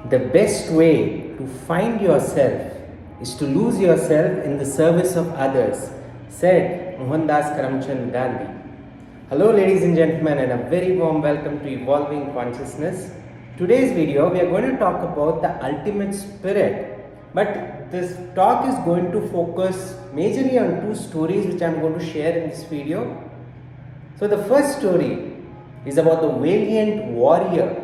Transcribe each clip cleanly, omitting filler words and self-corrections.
The best way to find yourself is to lose yourself in the service of others, said Mohandas Karamchand Gandhi. Hello, ladies and gentlemen, and a very warm welcome to Evolving Consciousness. Today's video, we are going to talk about the ultimate spirit, but this talk is going to focus majorly on two stories which I am going to share in this video. So, the first story is about the valiant warrior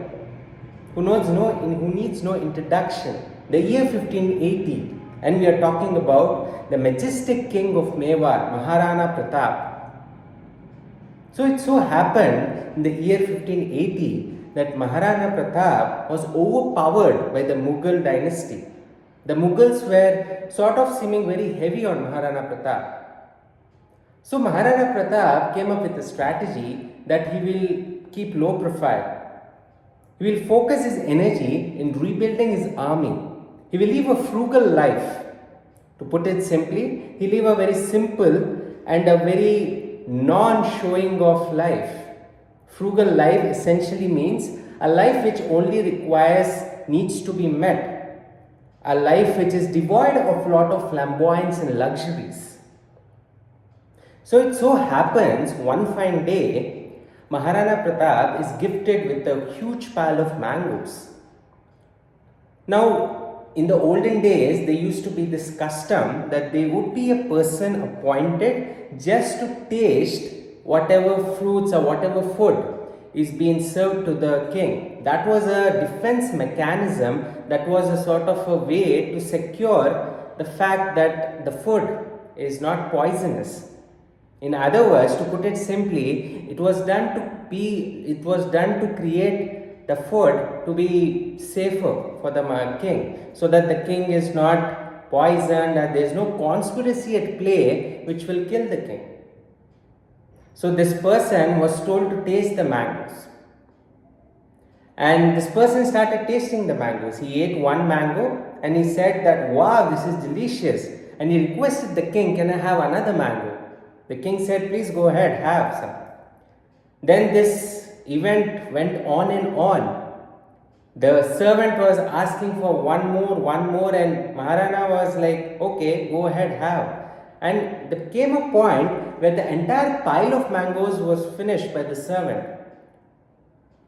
who needs no introduction. The year 1580, and we are talking about the majestic king of Mewar, Maharana Pratap. So it so happened in the year 1580 that Maharana Pratap was overpowered by the Mughal dynasty. The Mughals were sort of seeming very heavy on Maharana Pratap. So Maharana Pratap came up with a strategy that he will keep low profile. He will focus his energy in rebuilding his army. He will live a frugal life. To put it simply, he live a very simple and a very non-showing off life. Frugal life essentially means a life which only requires needs to be met. A life which is devoid of a lot of flamboyance and luxuries. So it so happens one fine day, Maharana Pratap is gifted with a huge pile of mangoes. Now, in the olden days, there used to be this custom that there would be a person appointed just to taste whatever fruits or whatever food is being served to the king. That was a defense mechanism, that was a sort of a way to secure the fact that the food is not poisonous. In other words, to put it simply, it was done to create the food to be safer for the king, so that the king is not poisoned and there is no conspiracy at play which will kill the king. So this person was told to taste the mangoes. And this person started tasting the mangoes. He ate one mango and he said that, wow, this is delicious. And he requested the king, can I have another mango? The king said, please go ahead, have some. Then this event went on and on. The servant was asking for one more, and Maharana was like, okay, go ahead, have. And there came a point where the entire pile of mangoes was finished by the servant.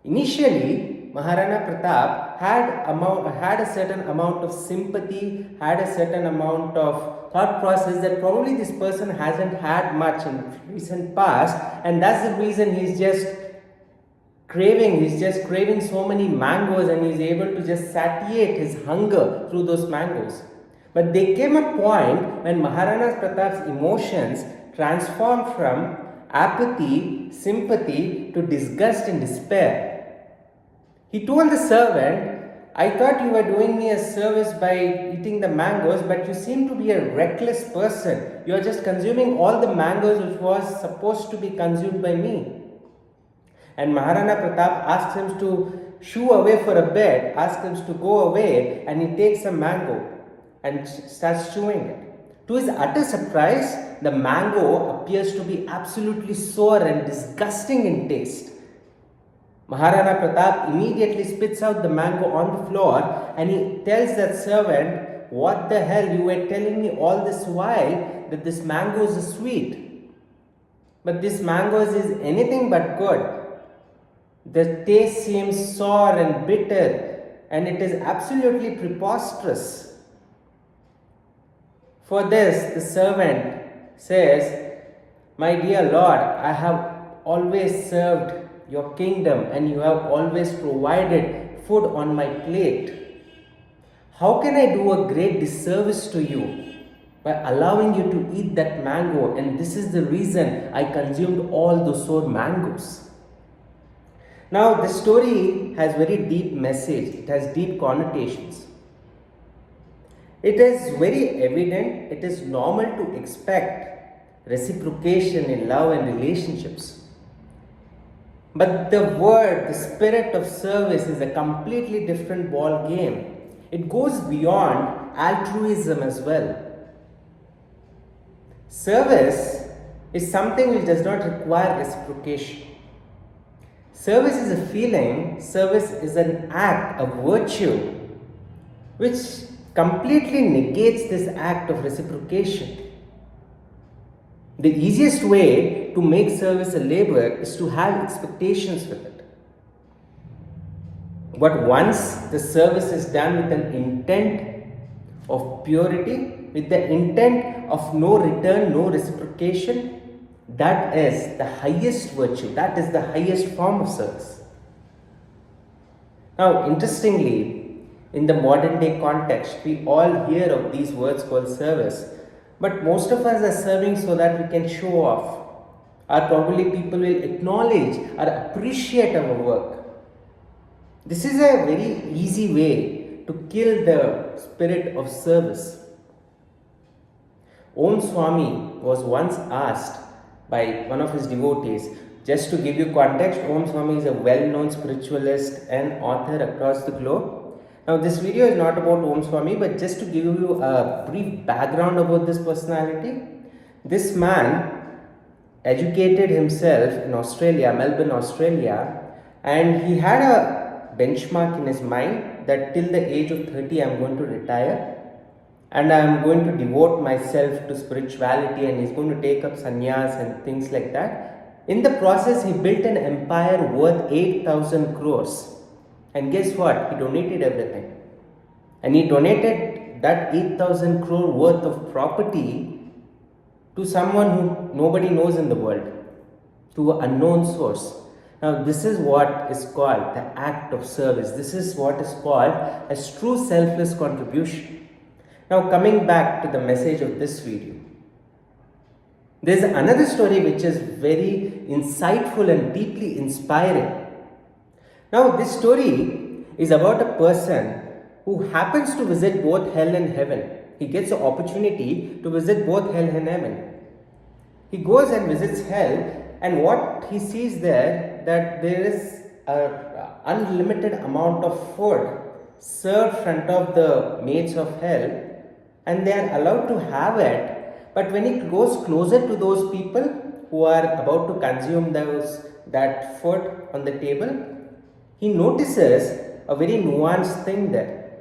Initially, Maharana Pratap had a certain amount of sympathy, had a certain amount of thought process that probably this person hasn't had much in recent past, and that's the reason he's just craving so many mangoes, and he's able to just satiate his hunger through those mangoes. But there came a point when Maharana Pratap's emotions transformed from apathy, sympathy to disgust and despair. He told the servant, I thought you were doing me a service by eating the mangoes, but you seem to be a reckless person. You are just consuming all the mangoes which was supposed to be consumed by me. And Maharana Pratap asks him to shoo away for a bit, asks him to go away, and he takes a mango and starts chewing it. To his utter surprise, the mango appears to be absolutely sour and disgusting in taste. Maharana Pratap immediately spits out the mango on the floor and he tells that servant, what the hell, you were telling me all this while that this mangoes is sweet. But this mangoes is anything but good. The taste seems sour and bitter and it is absolutely preposterous. For this, the servant says, my dear Lord, I have always served your kingdom and you have always provided food on my plate. How can I do a great disservice to you by allowing you to eat that mango? And this is the reason I consumed all those sour mangoes. Now, the story has very deep message. It has deep connotations. It is very evident, it is normal to expect reciprocation in love and relationships. But the spirit of service is a completely different ball game. It goes beyond altruism as well. Service is something which does not require reciprocation. Service is a feeling, service is an act, a virtue which completely negates this act of reciprocation. The easiest way to make service a labor is to have expectations with it. But once the service is done with an intent of purity, with the intent of no return, no reciprocation, that is the highest virtue, that is the highest form of service. Now, interestingly, in the modern day context, we all hear of these words called service, but most of us are serving so that we can show off, or probably people will acknowledge or appreciate our work. This is a very easy way to kill the spirit of service. Om Swami was once asked by one of his devotees. Just to give you context, Om Swami is a well-known spiritualist and author across the globe. Now, this video is not about Om Swami, but just to give you a brief background about this personality. This man educated himself in Australia, Melbourne, Australia, and he had a benchmark in his mind that till the age of 30 I am going to retire and I am going to devote myself to spirituality, and he's going to take up sannyas and things like that. In the process, he built an empire worth 8,000 crores. And guess what? He donated everything. And he donated that 8,000 crore worth of property to someone who nobody knows in the world, to an unknown source. Now, this is what is called the act of service. This is what is called as true selfless contribution. Now, coming back to the message of this video, there is another story which is very insightful and deeply inspiring. Now, this story is about a person who happens to visit both hell and heaven. He gets the opportunity to visit both hell and heaven. He goes and visits hell, and what he sees there, that there is an unlimited amount of food served in front of the maids of hell, and they are allowed to have it. But when he goes closer to those people who are about to consume that food on the table, he notices a very nuanced thing there.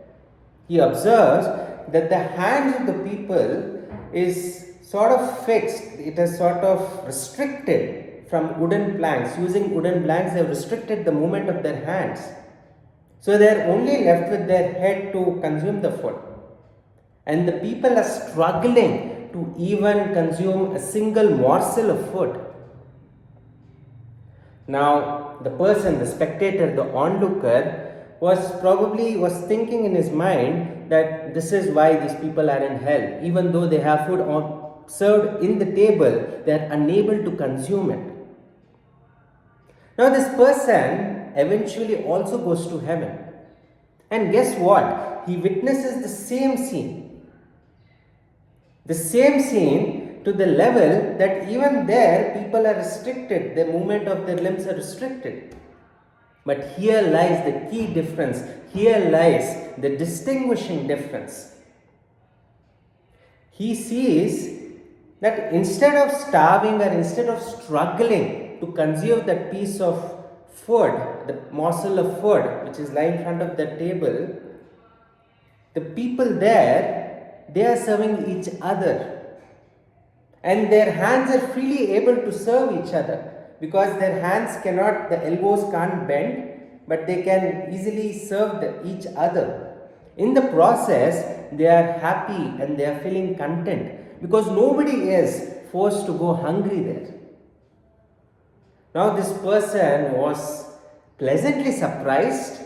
He observes that the hands of the people is sort of fixed, it is sort of restricted from wooden planks. Using wooden planks, they have restricted the movement of their hands. So they are only left with their head to consume the food. And the people are struggling to even consume a single morsel of food. Now, the person, the spectator, the onlooker was thinking in his mind that this is why these people are in hell. Even though they have food served in the table, they are unable to consume it. Now, this person eventually also goes to heaven. And guess what? He witnesses the same scene. The same scene to the level that even there people are restricted, the movement of their limbs are restricted. But here lies the key difference, here lies the distinguishing difference. He sees that instead of starving or instead of struggling to consume that piece of food, the morsel of food which is lying in front of the table, the people there, they are serving each other, and their hands are freely able to serve each other because their hands cannot, the elbows can't bend, but they can easily serve each other. In the process, they are happy and they are feeling content because nobody is forced to go hungry there. Now, this person was pleasantly surprised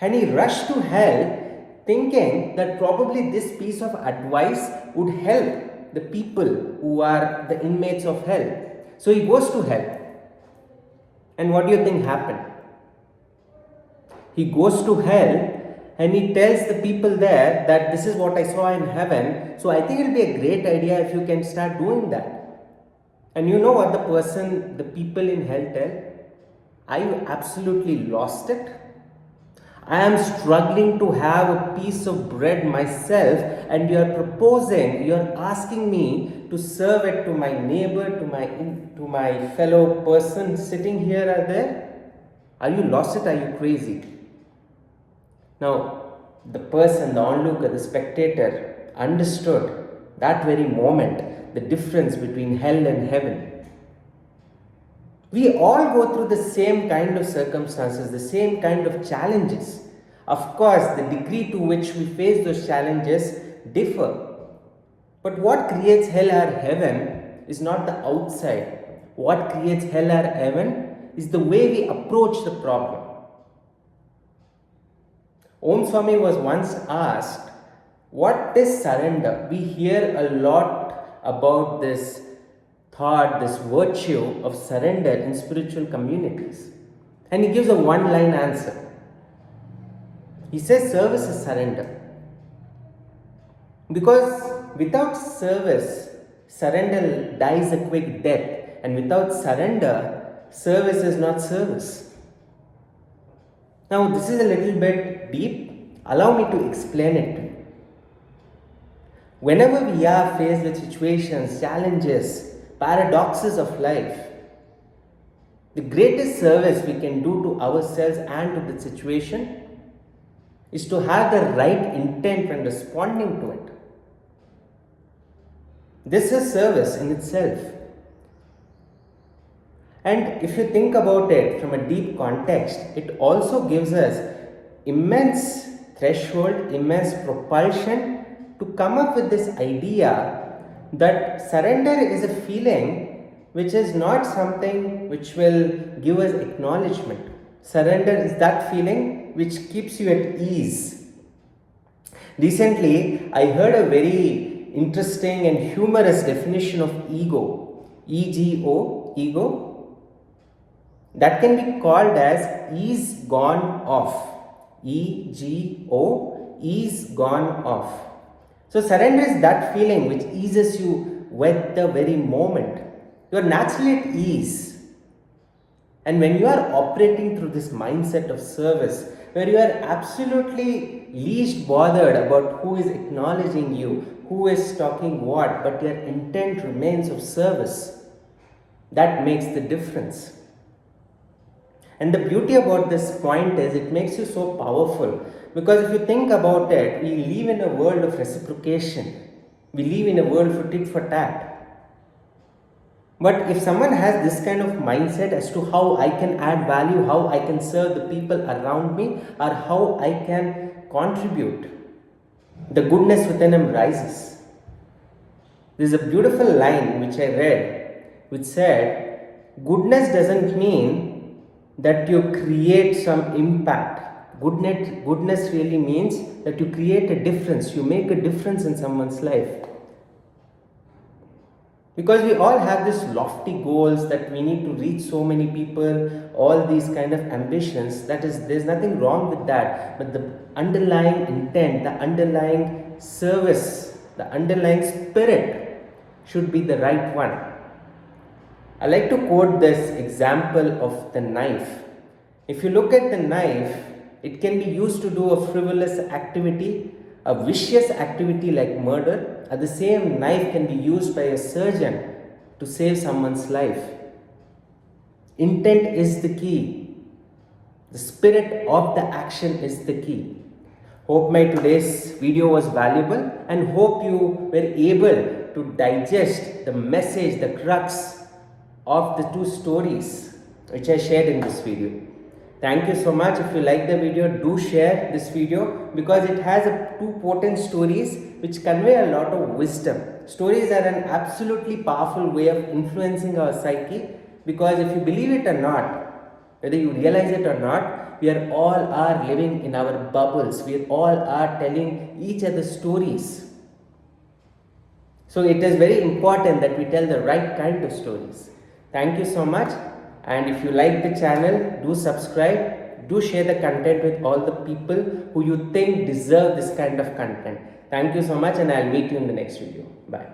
and he rushed to hell, thinking that probably this piece of advice would help the people who are the inmates of hell. So he goes to hell. And what do you think happened? He goes to hell and he tells the people there that this is what I saw in heaven. So I think it will be a great idea if you can start doing that. And you know what the people in hell tell? I absolutely lost it. I am struggling to have a piece of bread myself, and you are proposing, you are asking me to serve it to my neighbor, to my fellow person sitting here or there. Are you lost it? Are you crazy? Now, the person, the onlooker, the spectator understood that very moment the difference between hell and heaven. We all go through the same kind of circumstances, the same kind of challenges. Of course, the degree to which we face those challenges differ. But what creates hell or heaven is not the outside. What creates hell or heaven is the way we approach the problem. Om Swami was once asked, what is surrender? We hear a lot about this thought, this virtue of surrender in spiritual communities. And he gives a one-line answer. He says service is surrender. Because without service, surrender dies a quick death. And without surrender, service is not service. Now, this is a little bit deep. Allow me to explain it to you. Whenever we are faced with situations, challenges, paradoxes of life, the greatest service we can do to ourselves and to the situation is to have the right intent when responding to it. This is service in itself. And if you think about it from a deep context, it also gives us immense threshold, immense propulsion to come up with this idea that surrender is a feeling which is not something which will give us acknowledgement. Surrender is that feeling which keeps you at ease. Recently, I heard a very interesting and humorous definition of ego. E-G-O, ego. That can be called as ease gone off. E-G-O, ease gone off. So surrender is that feeling which eases you with the very moment. You are naturally at ease. And when you are operating through this mindset of service, where you are absolutely least bothered about who is acknowledging you, who is talking what, but your intent remains of service, that makes the difference. And the beauty about this point is it makes you so powerful, because if you think about it, we live in a world of reciprocation. We live in a world for tit for tat. But if someone has this kind of mindset as to how I can add value, how I can serve the people around me, or how I can contribute, the goodness within him rises. There is a beautiful line which I read which said, goodness doesn't mean that you create some impact. Goodness really means that you create a difference, you make a difference in someone's life. Because we all have these lofty goals that we need to reach so many people, all these kind of ambitions, there's nothing wrong with that. But the underlying intent, the underlying service, the underlying spirit should be the right one. I like to quote this example of the knife. If you look at the knife, it can be used to do a frivolous activity, a vicious activity like murder. Or the same knife can be used by a surgeon to save someone's life. Intent is the key. The spirit of the action is the key. Hope my today's video was valuable, and hope you were able to digest the message, the crux of the two stories which I shared in this video. Thank you so much. If you like the video, do share this video, because it has two potent stories which convey a lot of wisdom. Stories are an absolutely powerful way of influencing our psyche, because if you believe it or not, whether you realize it or not, we are all living in our bubbles. We all are telling each other stories. So it is very important that we tell the right kind of stories. Thank you so much. And if you like the channel, do subscribe, do share the content with all the people who you think deserve this kind of content. Thank you so much, and I'll meet you in the next video. Bye.